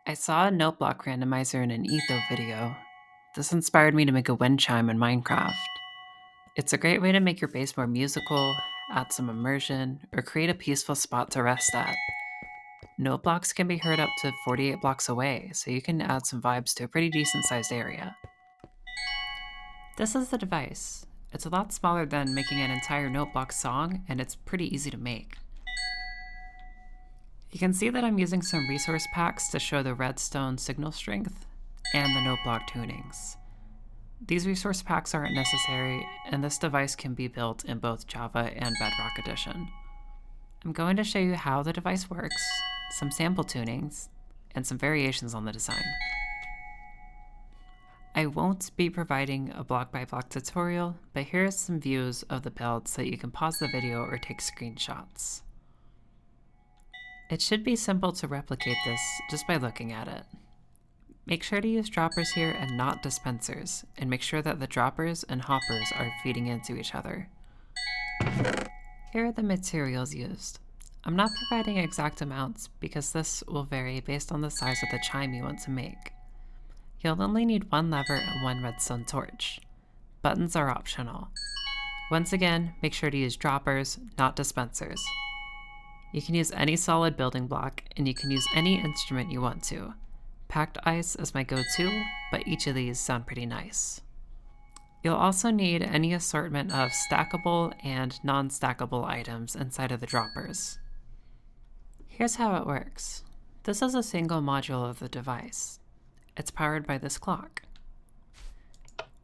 I saw a note block randomizer in an Etho video. This inspired me to make a wind chime in Minecraft. It's a great way to make your base more musical, add some immersion, or create a peaceful spot to rest at. Note blocks can be heard up to 48 blocks away, so you can add some vibes to a pretty decent sized area. This is the device. It's a lot smaller than making an entire note block song, and it's pretty easy to make. You can see that I'm using some resource packs to show the redstone signal strength and the note block tunings. These resource packs aren't necessary, and this device can be built in both Java and Bedrock Edition. I'm going to show you how the device works, some sample tunings, and some variations on the design. I won't be providing a block-by-block tutorial, but here are some views of the build so that you can pause the video or take screenshots. It should be simple to replicate this just by looking at it. Make sure to use droppers here and not dispensers, and make sure that the droppers and hoppers are feeding into each other. Here are the materials used. I'm not providing exact amounts because this will vary based on the size of the chime you want to make. You'll only need one lever and one redstone torch. Buttons are optional. Once again, make sure to use droppers, not dispensers. You can use any solid building block, and you can use any instrument you want to. Packed ice is my go-to, but each of these sound pretty nice. You'll also need any assortment of stackable and non-stackable items inside of the droppers. Here's how it works. This is a single module of the device. It's powered by this clock.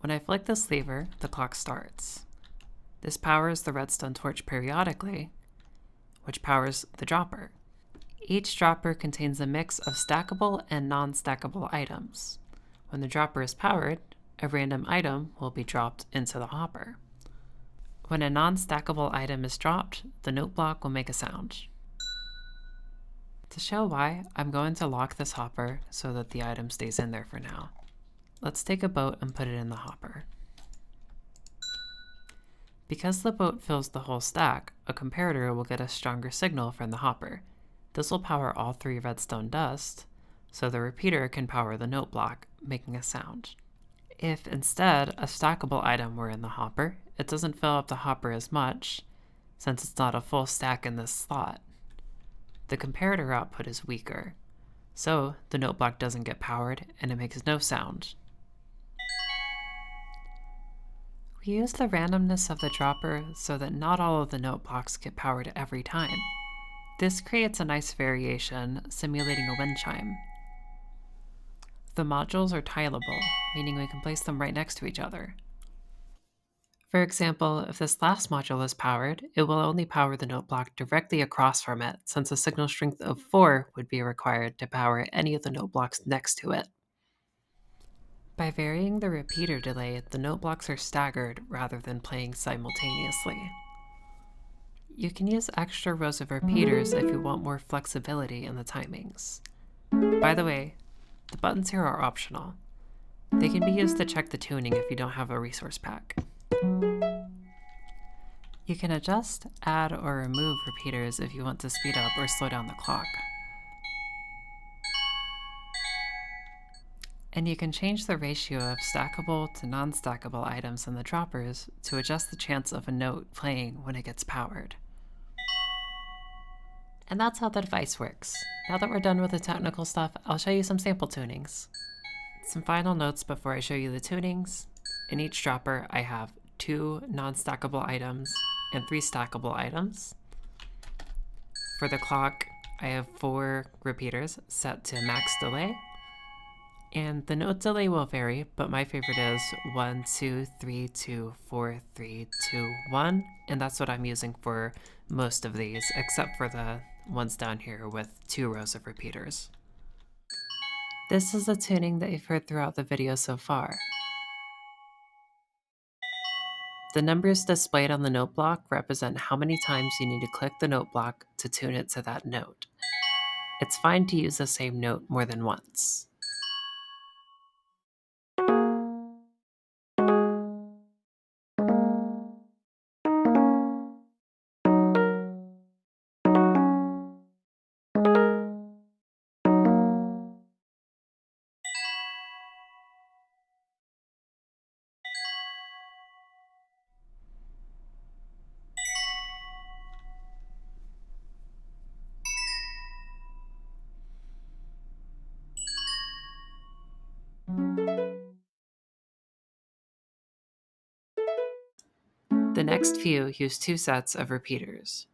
When I flick this lever, the clock starts. This powers the redstone torch periodically, which powers the dropper. Each dropper contains a mix of stackable and non-stackable items. When the dropper is powered, a random item will be dropped into the hopper. When a non-stackable item is dropped, the note block will make a sound. To show why, I'm going to lock this hopper so that the item stays in there for now. Let's take a boat and put it in the hopper. Because the boat fills the whole stack, a comparator will get a stronger signal from the hopper. This will power all 3 redstone dust, so the repeater can power the note block, making a sound. If instead a stackable item were in the hopper, it doesn't fill up the hopper as much, since it's not a full stack in this slot. The comparator output is weaker, so the note block doesn't get powered and it makes no sound. We use the randomness of the dropper so that not all of the note blocks get powered every time. This creates a nice variation, simulating a wind chime. The modules are tileable, meaning we can place them right next to each other. For example, if this last module is powered, it will only power the note block directly across from it, since a signal strength of 4 would be required to power any of the note blocks next to it. By varying the repeater delay, the note blocks are staggered rather than playing simultaneously. You can use extra rows of repeaters if you want more flexibility in the timings. By the way, the buttons here are optional. They can be used to check the tuning if you don't have a resource pack. You can adjust, add, or remove repeaters if you want to speed up or slow down the clock. And you can change the ratio of stackable to non-stackable items in the droppers to adjust the chance of a note playing when it gets powered. And that's how the device works. Now that we're done with the technical stuff, I'll show you some sample tunings. Some final notes before I show you the tunings. In each dropper, I have 2 non-stackable items and 3 stackable items. For the clock, I have 4 repeaters set to max delay. And the note delay will vary, but my favorite is 1, 2, 3, 2, 4, 3, 2, 1. And that's what I'm using for most of these, except for the ones down here with 2 rows of repeaters. This is the tuning that you've heard throughout the video so far. The numbers displayed on the note block represent how many times you need to click the note block to tune it to that note. It's fine to use the same note more than once. The next few use 2 sets of repeaters.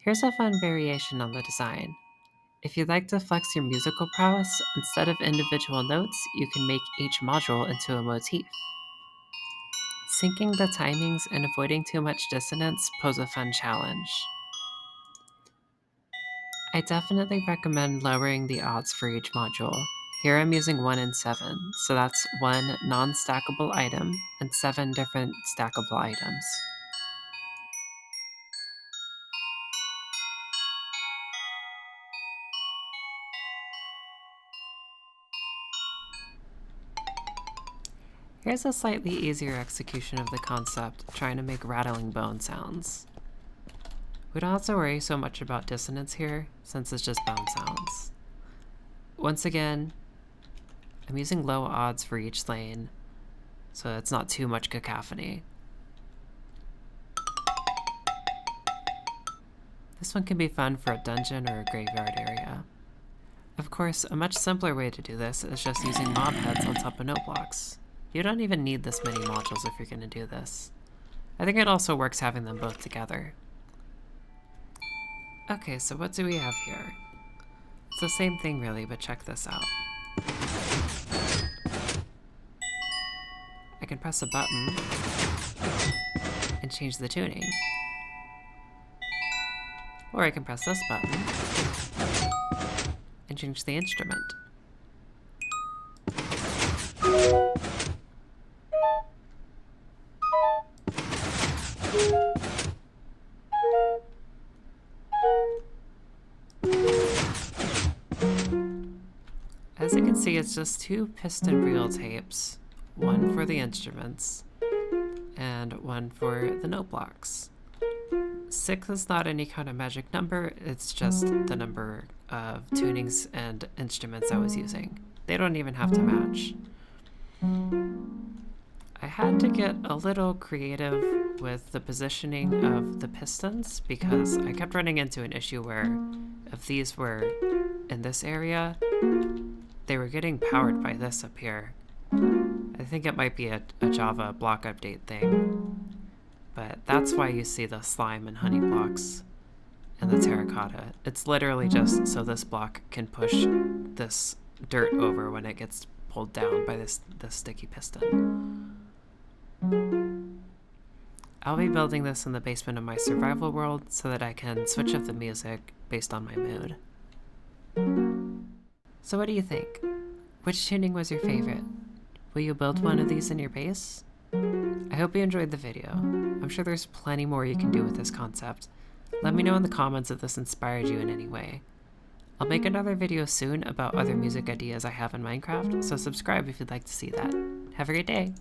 Here's a fun variation on the design. If you'd like to flex your musical prowess, instead of individual notes, you can make each module into a motif. Syncing the timings and avoiding too much dissonance pose a fun challenge. I definitely recommend lowering the odds for each module. Here I'm using 1 and 7, so that's 1 non-stackable item and 7 different stackable items. Here's a slightly easier execution of the concept, trying to make rattling bone sounds. We don't have to worry so much about dissonance here, since it's just bone sounds. Once again, I'm using low odds for each lane, so it's not too much cacophony. This one can be fun for a dungeon or a graveyard area. Of course, a much simpler way to do this is just using mob heads on top of note blocks. You don't even need this many modules if you're going to do this. I think it also works having them both together. Okay, so what do we have here? It's the same thing really, but check this out. I can press a button and change the tuning. Or I can press this button and change the instrument. As you can see, it's just 2 piston reel tapes, one for the instruments and one for the note blocks. 6 is not any kind of magic number, it's just the number of tunings and instruments I was using. They don't even have to match. I had to get a little creative with the positioning of the pistons because I kept running into an issue where if these were in this area, they were getting powered by this up here. I think it might be a Java block update thing, but that's why you see the slime and honey blocks and the terracotta. It's literally just so this block can push this dirt over when it gets pulled down by this sticky piston. I'll be building this in the basement of my survival world so that I can switch up the music based on my mood. So what do you think? Which tuning was your favorite? Will you build one of these in your base? I hope you enjoyed the video. I'm sure there's plenty more you can do with this concept. Let me know in the comments if this inspired you in any way. I'll make another video soon about other music ideas I have in Minecraft, so subscribe if you'd like to see that. Have a great day!